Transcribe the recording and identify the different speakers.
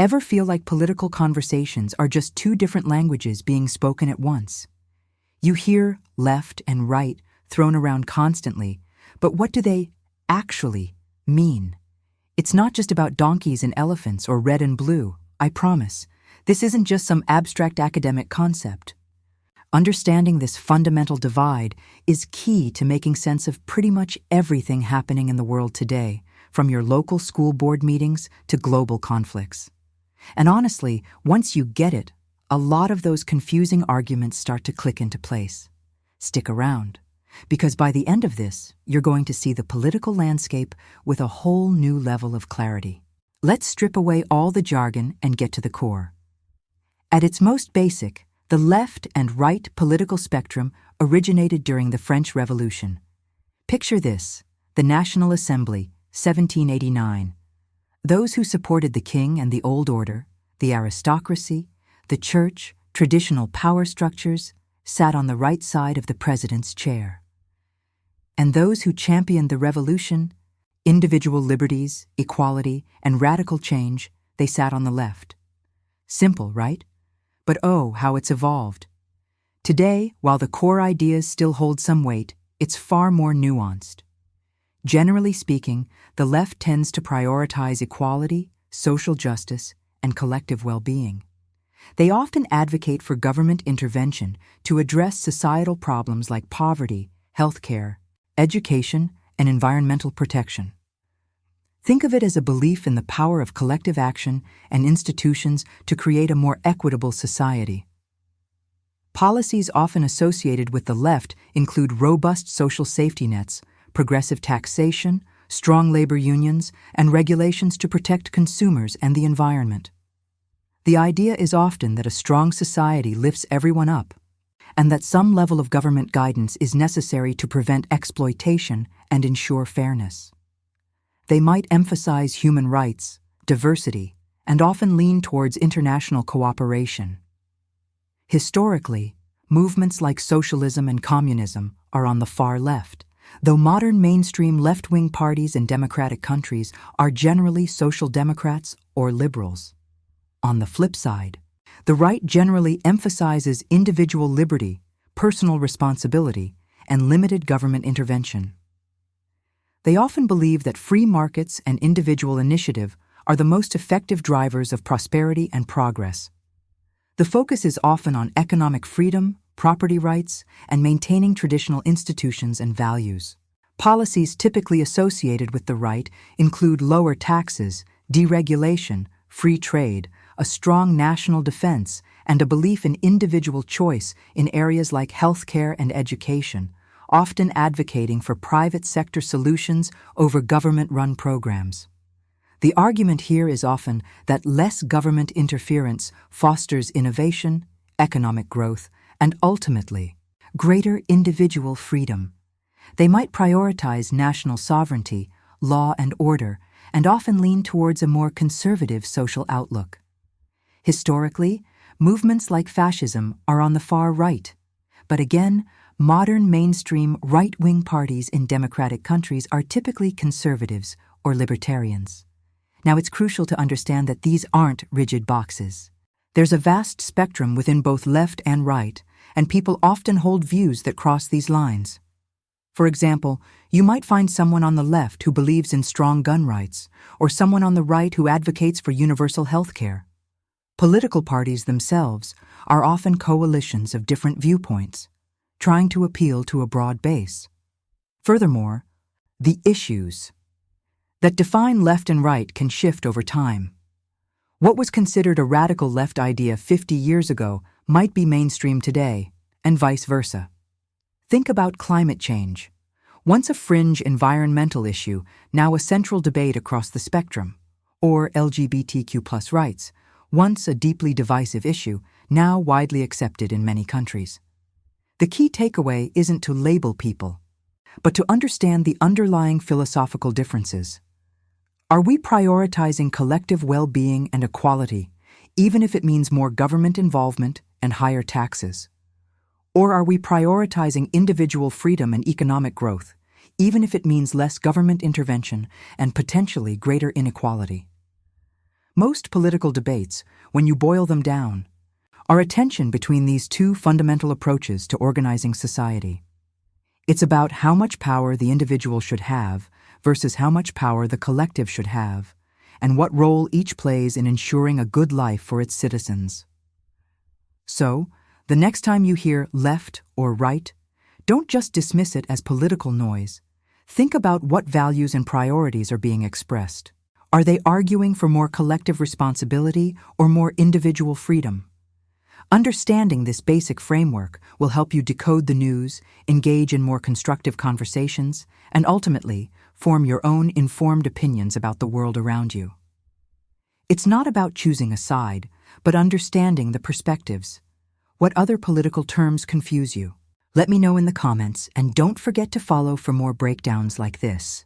Speaker 1: Ever feel like political conversations are just two different languages being spoken at once? You hear left and right thrown around constantly, but what do they actually mean? It's not just about donkeys and elephants or red and blue, I promise. This isn't just some abstract academic concept. Understanding this fundamental divide is key to making sense of pretty much everything happening in the world today, from your local school board meetings to global conflicts. And honestly, once you get it, a lot of those confusing arguments start to click into place. Stick around, because by the end of this, you're going to see the political landscape with a whole new level of clarity. Let's strip away all the jargon and get to the core. At its most basic, the left and right political spectrum originated during the French Revolution. Picture this: the National Assembly, 1789. Those who supported the king and the old order, the aristocracy, the church, traditional power structures, sat on the right side of the president's chair. And those who championed the revolution, individual liberties, equality, and radical change, they sat on the left. Simple, right? But oh, how it's evolved. Today, while the core ideas still hold some weight, it's far more nuanced. Generally speaking, the left tends to prioritize equality, social justice, and collective well-being. They often advocate for government intervention to address societal problems like poverty, healthcare, education, and environmental protection. Think of it as a belief in the power of collective action and institutions to create a more equitable society. Policies often associated with the left include robust social safety nets, progressive taxation, strong labor unions, and regulations to protect consumers and the environment. The idea is often that a strong society lifts everyone up, and that some level of government guidance is necessary to prevent exploitation and ensure fairness. They might emphasize human rights, diversity, and often lean towards international cooperation. Historically, movements like socialism and communism are on the far left, though modern mainstream left-wing parties in democratic countries are generally social democrats or liberals. On the flip side, the right generally emphasizes individual liberty, personal responsibility, and limited government intervention. They often believe that free markets and individual initiative are the most effective drivers of prosperity and progress. The focus is often on economic freedom, property rights, and maintaining traditional institutions and values. Policies typically associated with the right include lower taxes, deregulation, free trade, a strong national defense, and a belief in individual choice in areas like healthcare and education, often advocating for private sector solutions over government-run programs. The argument here is often that less government interference fosters innovation, economic growth, and ultimately, greater individual freedom. They might prioritize national sovereignty, law and order, and often lean towards a more conservative social outlook. Historically, movements like fascism are on the far right, but again, modern mainstream right-wing parties in democratic countries are typically conservatives or libertarians. Now, it's crucial to understand that these aren't rigid boxes. There's a vast spectrum within both left and right, and people often hold views that cross these lines. For example, you might find someone on the left who believes in strong gun rights, or someone on the right who advocates for universal health care. Political parties themselves are often coalitions of different viewpoints, trying to appeal to a broad base. Furthermore, the issues that define left and right can shift over time. What was considered a radical left idea 50 years ago might be mainstream today, and vice versa. Think about climate change. Once a fringe environmental issue, now a central debate across the spectrum. Or LGBTQ+ rights, once a deeply divisive issue, now widely accepted in many countries. The key takeaway isn't to label people, but to understand the underlying philosophical differences. Are we prioritizing collective well-being and equality, even if it means more government involvement and higher taxes? Or are we prioritizing individual freedom and economic growth, even if it means less government intervention and potentially greater inequality? Most political debates, when you boil them down, are a tension between these two fundamental approaches to organizing society. It's about how much power the individual should have versus how much power the collective should have, and what role each plays in ensuring a good life for its citizens. So, the next time you hear left or right, don't just dismiss it as political noise. Think about what values and priorities are being expressed. Are they arguing for more collective responsibility or more individual freedom? Understanding this basic framework will help you decode the news, engage in more constructive conversations, and ultimately form your own informed opinions about the world around you. It's not about choosing a side, but understanding the perspectives. What other political terms confuse you? Let me know in the comments, and don't forget to follow for more breakdowns like this.